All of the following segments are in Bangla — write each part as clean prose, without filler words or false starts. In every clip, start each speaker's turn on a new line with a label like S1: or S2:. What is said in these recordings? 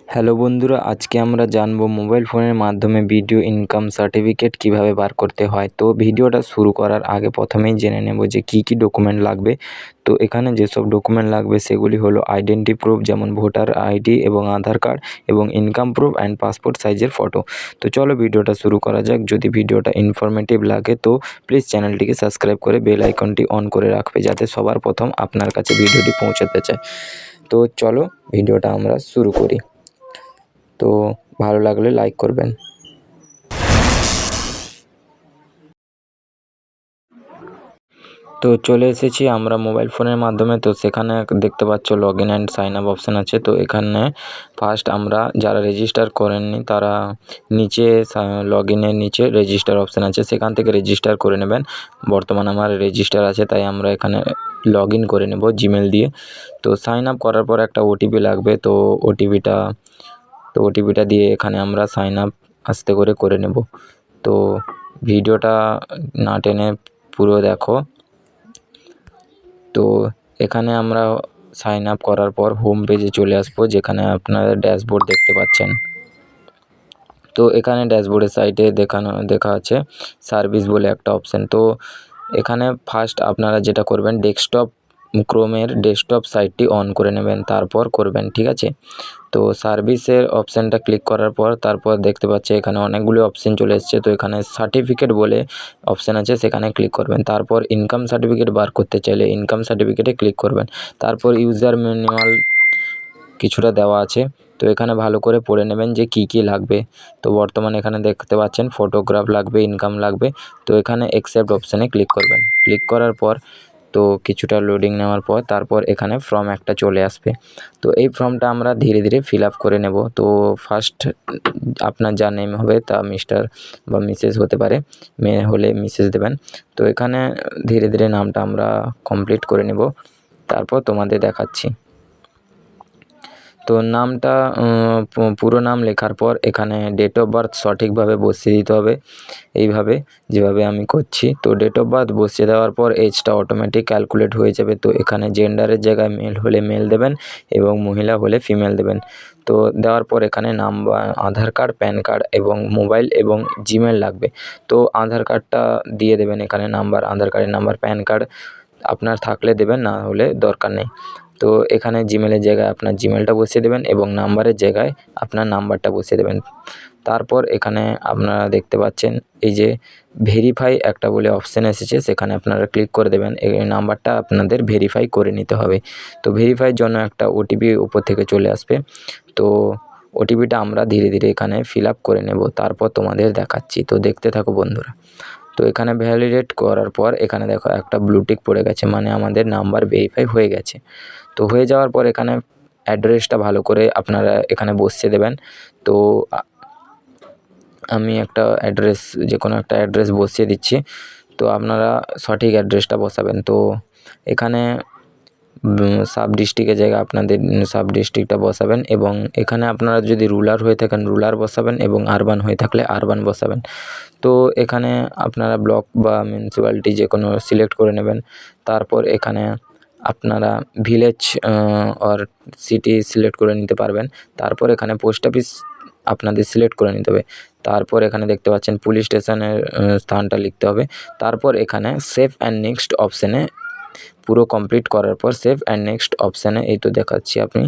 S1: হ্যালো বন্ধুরা, আজকে আমরা জানবো মোবাইল ফোনের মাধ্যমে ভিডিও ইনকাম সার্টিফিকেট কিভাবে বার করতে হয়। তো ভিডিওটা শুরু করার আগে প্রথমেই জেনে নেব যে কী কী ডকুমেন্ট লাগবে। তো এখানে যেসব ডকুমেন্ট লাগবে সেগুলি হলো আইডেন্টি প্রুফ, যেমন ভোটার আইডি এবং আধার কার্ড, এবং ইনকাম প্রুফ অ্যান্ড পাসপোর্ট সাইজের ফটো। তো চলো ভিডিওটা শুরু করা যাক। যদি ভিডিওটা ইনফরমেটিভ লাগে তো প্লিজ চ্যানেলটিকে সাবস্ক্রাইব করে বেল আইকনটি অন করে রাখবে, যাতে সবার প্রথম আপনার কাছে ভিডিওটি পৌঁছাতে চায়। তো চলো ভিডিওটা আমরা শুরু করি। তো ভালো লাগলে লাইক করবেন। তো চলে এসেছি আমরা মোবাইল ফোনের মাধ্যমে। তো সেখানে দেখতে পাচ্ছ log in and sign up option আছে। তো এখানে ফার্স্ট আমরা যারা রেজিস্টার করেননি তারা নিচে লগ ইনের নিচে রেজিস্টার অপশান আছে, সেখান থেকে রেজিস্টার করে নেবেন। বর্তমানে আমার রেজিস্টার আছে, তাই আমরা এখানে লগ ইন করে নেব জিমেল দিয়ে। তো সাইন আপ করার পর একটা ওটিপি লাগবে। তো ওটিপিটা দিয়ে এখানে আমরা সাইন আপ আস্তে করে নেব। তো ভিডিওটা না টেনে পুরো দেখো। তো এখানে আমরা সাইন আপ করার পর হোম পেজে চলে আসবো, যেখানে আপনারা ড্যাশবোর্ড দেখতে পাচ্ছেন। তো এখানে ড্যাশবোর্ডের সাইডে দেখা আছে সার্ভিস বলে একটা অপশান। তো এখানে ফার্স্ট আপনারা যেটা করবেন, ক্রোমের ডেস্কটপ সাইটটি অন করে নেবেন, তারপর করবেন, ঠিক আছে। তো সার্ভিসের অপশানটা ক্লিক করার পর তারপর দেখতে পাচ্ছি এখানে অনেকগুলো অপশান চলে এসেছে। তো এখানে সার্টিফিকেট বলে অপশান আছে, সেখানে ক্লিক করবেন। তারপর ইনকাম সার্টিফিকেট বার করতে চাইলে ইনকাম সার্টিফিকেটে ক্লিক করবেন। তারপর ইউজার ম্যানুয়াল কিছুটা দেওয়া আছে, তো এখানে ভালো করে পড়ে নেবেন যে কী কী লাগবে। তো বর্তমানে এখানে দেখতে পাচ্ছেন ফটোগ্রাফ লাগবে, ইনকাম লাগবে। তো এখানে অ্যাকসেপ্ট অপশানে ক্লিক করবেন। ক্লিক করার পর তো কিছুটা লোডিং নেওয়ার পর তারপর এখানে ফর্ম একটা চলে আসবে। তো এই ফর্মটা আমরা ধীরে ধীরে ফিল আপ করে নেব। তো ফার্স্ট আপনার যা নেম হবে তা মিস্টার বা মিসেস হতে পারে, মেয়ে হলে মিসেস দেবেন। তো এখানে ধীরে ধীরে নামটা আমরা কমপ্লিট করে নেব, তারপর তোমাদের দেখাচ্ছি। তো নামটা পুরো নাম লেখার পর এখানে ডেট অফ বার্থ সঠিকভাবে বসিয়ে দিতে হবে, এইভাবে যেভাবে আমি করছি। তো ডেট অফ বার্থ বসিয়ে দেওয়ার পর এজটা অটোমেটিক ক্যালকুলেট হয়ে যাবে। তো এখানে জেন্ডারের জায়গায় মেল হলে মেল দেবেন এবং মহিলা হলে ফিমেল দেবেন। তো দেওয়ার পর এখানে নাম্বার, আধার কার্ড, প্যান কার্ড এবং মোবাইল এবং জিমেল লাগবে। তো আধার কার্ডটা দিয়ে দেবেন এখানে, নাম্বার, আধার কার্ডের নাম্বার, প্যান কার্ড আপনার থাকলে দেবেন, না হলে দরকার নেই। তো এখানে জিমেলের জায়গায় আপনার জিমেলটা বসিয়ে দেবেন এবং নাম্বারের জায়গায় আপনার নাম্বারটা বসিয়ে দেবেন। তারপর এখানে আপনারা দেখতে পাচ্ছেন এই যে ভেরিফাই একটা বলে অপশান এসেছে, সেখানে আপনারা ক্লিক করে দেবেন। এই নাম্বারটা আপনাদের ভেরিফাই করে নিতে হবে। তো ভেরিফাইয়ের জন্য একটা ওটিপি উপর থেকে চলে আসবে। তো ওটিপিটা আমরা ধীরে ধীরে এখানে ফিল আপ করে নেব, তারপর তোমাদের দেখাচ্ছি। তো দেখতে থাকো বন্ধুরা। তো এখানে ভ্যালিডেট করার পর এখানে দেখো একটা ব্লু টিক পড়ে গেছে, মানে আমাদের নাম্বার ভেরিফাই হয়ে গেছে। তো হয়ে যাওয়ার পর এখানে অ্যাড্রেসটা ভালো করে আপনারা এখানে বসিয়ে দেবেন। তো আমি একটা অ্যাড্রেস, যে কোনো একটা অ্যাড্রেস বসিয়ে দিচ্ছি। তো আপনারা সঠিক অ্যাড্রেসটা বসাবেন। তো এখানে সাব ডিস্ট্রিক্টের জায়গায় আপনাদের সাব ডিস্ট্রিক্টটা বসাবেন, এবং এখানে আপনারা যদি রুরাল হয়ে থাকেন রুরাল বসাবেন, এবং আরবান হয়ে থাকলে আরবান বসাবেন। তো এখানে আপনারা ব্লক বা মিউনিসিপ্যালিটি যে কোনো সিলেক্ট করে নেবেন। তারপর এখানে আপনারা ভিলেজ অর সিটি সিলেক্ট করে নিতে পারবেন। তারপর এখানে পোস্ট অফিস আপনাদের সিলেক্ট করে নিতে হবে। তারপর এখানে দেখতে পাচ্ছেন পুলিশ স্টেশনের স্থানটা লিখতে হবে। তারপর এখানে সেভ অ্যান্ড নেক্সট অপশানে পুরো কমপ্লিট করার পর সেভ অ্যান্ড নেক্সট অপশানে, এই তো দেখাচ্ছি আপনি,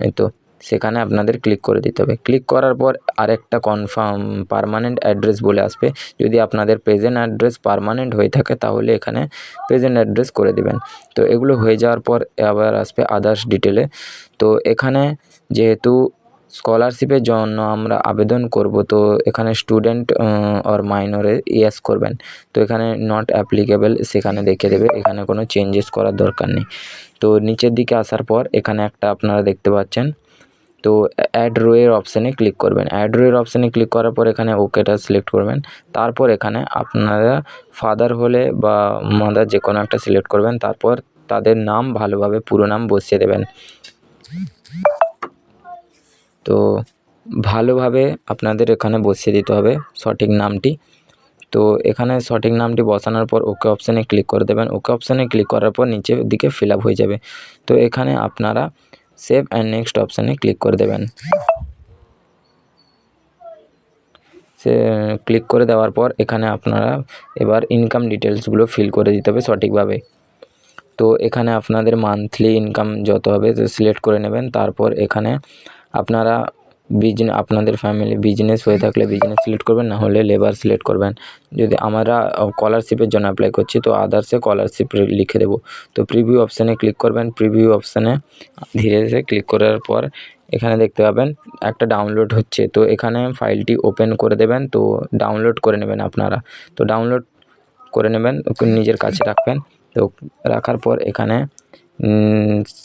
S1: এই তো সেখানে আপনাদের ক্লিক করে দিতে হবে। ক্লিক করার পর আরেকটা কনফার্ম পার্মানেন্ট অ্যাড্রেস বলে আসবে। যদি আপনাদের প্রেজেন্ট অ্যাড্রেস পার্মানেন্ট হয়ে থাকে তাহলে এখানে প্রেজেন্ট অ্যাড্রেস করে দেবেন। তো এগুলো হয়ে যাওয়ার পর আবার আসবে আদার্স ডিটেলে। তো এখানে যেহেতু স্কলারশিপের জন্য আমরা আবেদন করব, তো এখানে স্টুডেন্ট অর মাইনরে ইয়েস করবেন। তো এখানে নট অ্যাপ্লিকেবল সেখানে দেখিয়ে দেবে, এখানে কোনো চেঞ্জেস করার দরকার নেই। তো নিচের দিকে আসার পর এখানে একটা আপনারা দেখতে পাচ্ছেন, তো অ্যাড রোয়ের অপশানে ক্লিক করবেন। অ্যাড রোয়ের অপশানে ক্লিক করার পর এখানে ওকেটা সিলেক্ট করবেন। তারপর এখানে আপনারা ফাদার হলে বা মাদার যে কোনো একটা সিলেক্ট করবেন। তারপর তাদের নাম ভালোভাবে পুরো নাম বসিয়ে দেবেন। তো ভালোভাবে আপনাদের এখানে বসিয়ে দিতে হবে সঠিক নামটি। তো এখানে সঠিক নামটি বসানোর পর ওকে অপশানে ক্লিক করে দেবেন। ওকে অপশানে ক্লিক করার পর নিচের দিকে ফিল আপ হয়ে যাবে। তো এখানে আপনারা সেভ অ্যান্ড নেক্সট অপশানে ক্লিক করে দেবেন। সে ক্লিক করে দেওয়ার পর এখানে আপনারা এবার ইনকাম ডিটেলসগুলো ফিল করে দিতে হবে সঠিকভাবে। তো এখানে আপনাদের মান্থলি ইনকাম যত হবে তো সিলেক্ট করে নেবেন। তারপর এখানে আপনারা আপনাদের ফ্যামিলি বিজনেস হয়ে থাকলে বিজনেস সিলেক্ট করবেন, না হলে লেবার সিলেক্ট করবেন। যদি আমরা স্কলারশিপের জন্য অ্যাপ্লাই করছি তো আদার্সে স্কলারশিপ লিখে দেবো। তো প্রিভিউ অপশানে ক্লিক করবেন। প্রিভিউ অপশানে ধীরে ধীরে ক্লিক করার পর এখানে দেখতে পাবেন একটা ডাউনলোড হচ্ছে। তো এখানে ফাইলটি ওপেন করে দেবেন, তো ডাউনলোড করে নেবেন আপনারা। তো ডাউনলোড করে নেবেন, নিজের কাছে রাখবেন। তো রাখার পর এখানে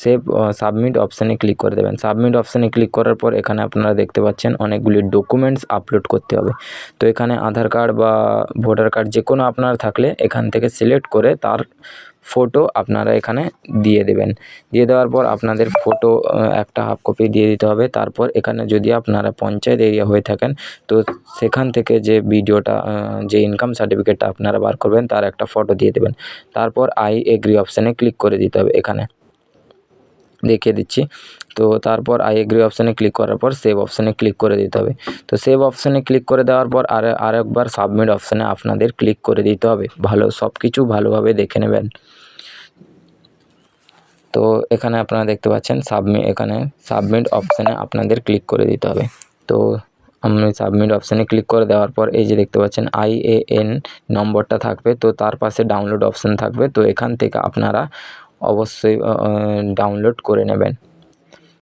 S1: সেভ সাবমিট অপশানে ক্লিক করে দেবেন। সাবমিট অপশানে ক্লিক করার পর এখানে আপনারা দেখতে পাচ্ছেন অনেকগুলি ডকুমেন্টস আপলোড করতে হবে। তো এখানে আধার কার্ড বা ভোটার কার্ড যে কোনো আপনার থাকলে এখান থেকে সিলেক্ট করে তার ফটো আপনারা এখানে দিয়ে দেবেন। দিয়ে দেওয়ার পর আপনাদের ফটো একটা হাফ কপি দিয়ে দিতে হবে। তারপর এখানে যদি আপনারা পঞ্চায়েত এরিয়া হয়ে থাকেন তো সেখান থেকে যে ভিডিওটা যে ইনকাম সার্টিফিকেটটা আপনারা বার করবেন তার একটা ফটো দিয়ে দেবেন। তারপর আই এগ্রি অপশানে ক্লিক করে দিতে হবে। এখানে দেখিয়ে দিচ্ছি। তো তারপর আই এগ্রি অপশানে ক্লিক করার পর সেভ অপশানে ক্লিক করে দিতে হবে। তো সেভ অপশানে ক্লিক করে দেওয়ার পর আরেকবার সাবমিট অপশানে আপনাদের ক্লিক করে দিতে হবে। সব কিছু ভালোভাবে দেখে নেবেন। তো এখানে আপনারা দেখতে পাচ্ছেন এখানে সাবমিট অপশানে আপনাদের ক্লিক করে দিতে হবে। তো আমি সাবমিট অপশানে ক্লিক করে দেওয়ার পর এই যে দেখতে পাচ্ছেন IAN নম্বরটা থাকবে, তো তার পাশে ডাউনলোড অপশান থাকবে। তো এখান থেকে আপনারা অবশ্যই ডাউনলোড করে নেবেন।